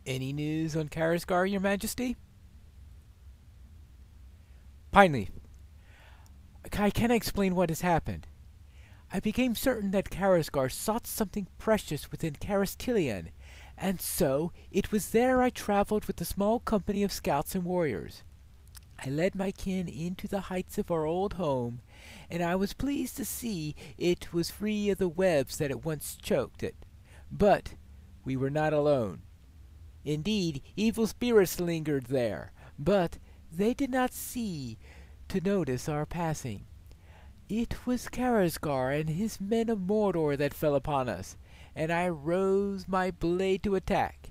Any news on Caras, your Majesty? Pineleaf, I cannot explain what has happened. I became certain that Caras sought something precious within Caras Tilion, and so it was there I traveled with a small company of scouts and warriors. I led my kin into the heights of our old home, and I was pleased to see it was free of the webs that at once choked it. But we were not alone. Indeed, evil spirits lingered there, but they did not see to notice our passing. It was Karasgar and his men of Mordor that fell upon us, and I rose my blade to attack.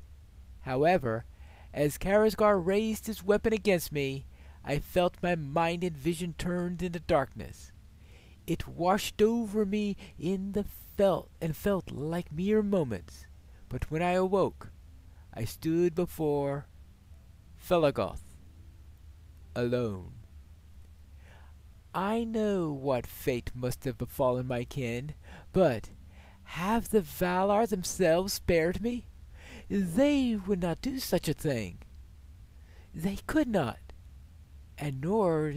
However, as Karasgar raised his weapon against me, I felt my mind and vision turned into darkness. It washed over me felt like mere moments, but when I awoke, I stood before Felagoth, alone. I know what fate must have befallen my kin, but have the Valar themselves spared me? They would not do such a thing. They could not, and nor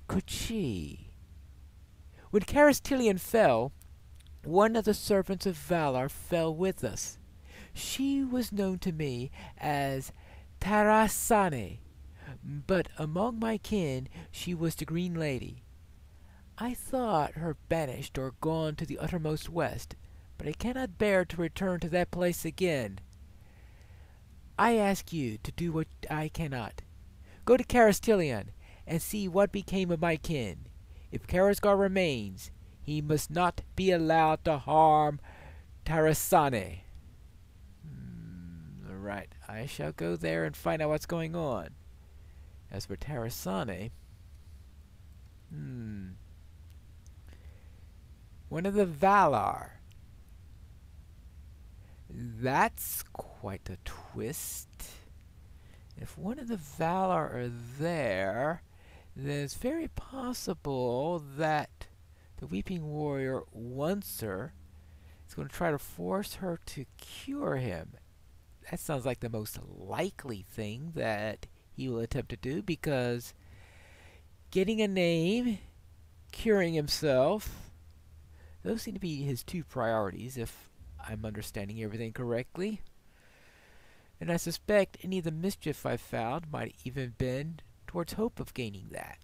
could she. When Caras Tilion fell, one of the servants of Valar fell with us. She was known to me as Tarasane, but among my kin she was the Green Lady. I thought her banished or gone to the uttermost west, but I cannot bear to return to that place again. I ask you to do what I cannot. Go to Caras Tilion and see what became of my kin. If Karasgar remains, he must not be allowed to harm Tarasane. Right, I shall go there and find out what's going on. As for Tarasane, one of the Valar. That's quite a twist. If one of the Valar are there, then it's very possible that the Weeping Warrior wants her. Is going to try to force her to cure him. That sounds like the most likely thing that he will attempt to do, because getting a name, curing himself, those seem to be his two priorities, if I'm understanding everything correctly. And I suspect any of the mischief I've found might even been towards hope of gaining that.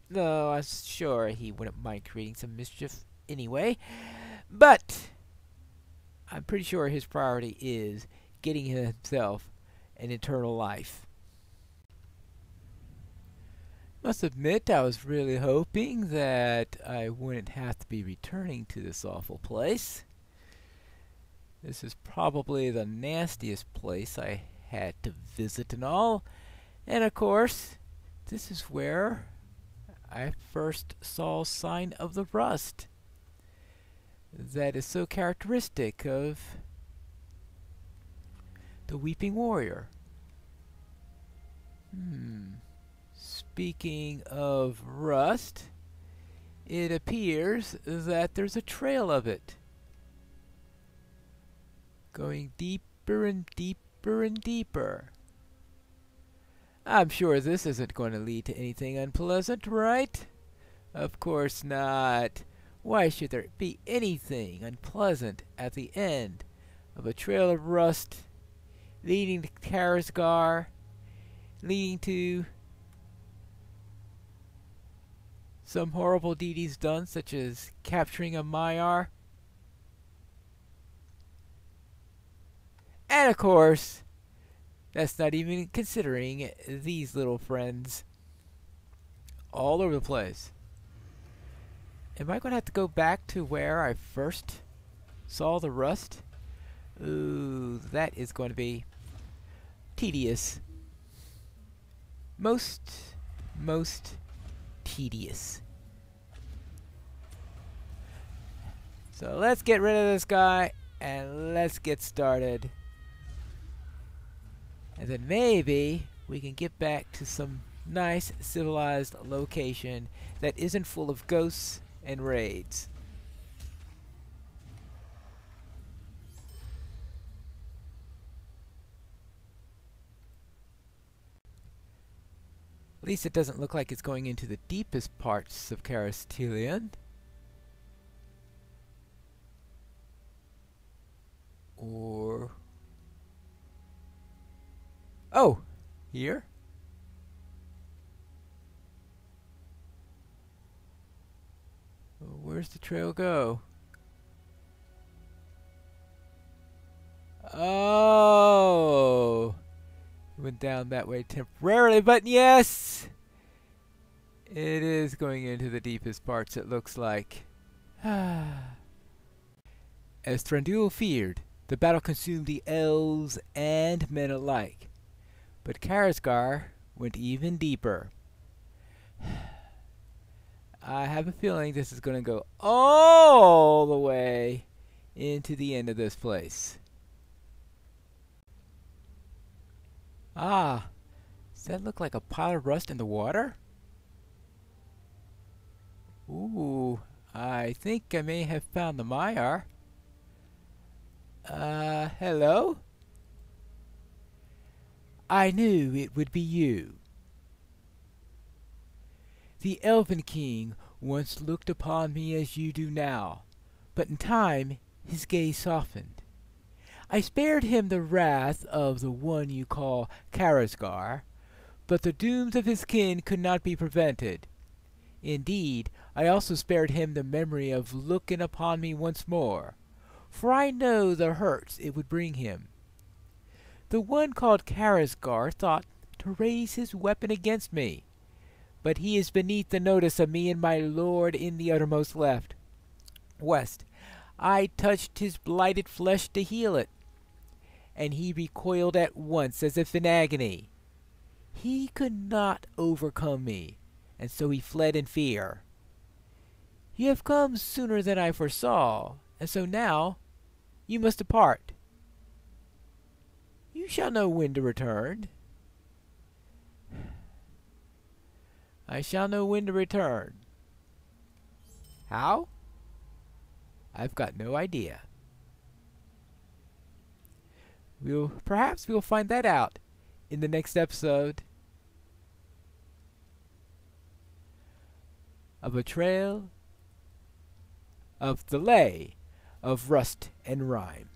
Though I'm sure he wouldn't mind creating some mischief anyway. But I'm pretty sure his priority is getting himself an eternal life. Must admit, I was really hoping that I wouldn't have to be returning to this awful place. This is probably the nastiest place I had to visit and all. And of course, this is where I first saw a sign of the rust that is so characteristic of the Weeping Warrior. Speaking of rust, it appears that there's a trail of it, going deeper and deeper and deeper. I'm sure this isn't going to lead to anything unpleasant, right? Of course not. Why should there be anything unpleasant at the end of a trail of rust leading to Karasgar, leading to some horrible deed he's done, such as capturing a Maiar? And of course, that's not even considering these little friends all over the place. Am I going to have to go back to where I first saw the rust? Ooh, that is going to be tedious. Most tedious. So let's get rid of this guy and let's get started. And then maybe we can get back to some nice civilized location that isn't full of ghosts and raids. At least it doesn't look like it's going into the deepest parts of Caras Tilion. Or... oh! Here? Where's the trail go? Oh! Went down that way temporarily, but yes! It is going into the deepest parts, it looks like. As Thranduil feared, the battle consumed the elves and men alike. But Karazgar went even deeper. I have a feeling this is going to go all the way into the end of this place. Ah, does that look like a pile of rust in the water? Ooh, I think I may have found the Maiar. Hello? I knew it would be you. The Elven King once looked upon me as you do now, but in time his gaze softened. I spared him the wrath of the one you call Karazgar, but the dooms of his kin could not be prevented. Indeed, I also spared him the memory of looking upon me once more, for I know the hurts it would bring him. The one called Karazgar thought to raise his weapon against me, but he is beneath the notice of me and my lord in the uttermost west. I touched his blighted flesh to heal it, and he recoiled at once as if in agony. He could not overcome me, and so he fled in fear. You have come sooner than I foresaw, and so now you must depart. You shall know when to return. I shall know when to return. How? I've got no idea. Perhaps we'll find that out in the next episode of A Trail of the Lay of Rust and Rime.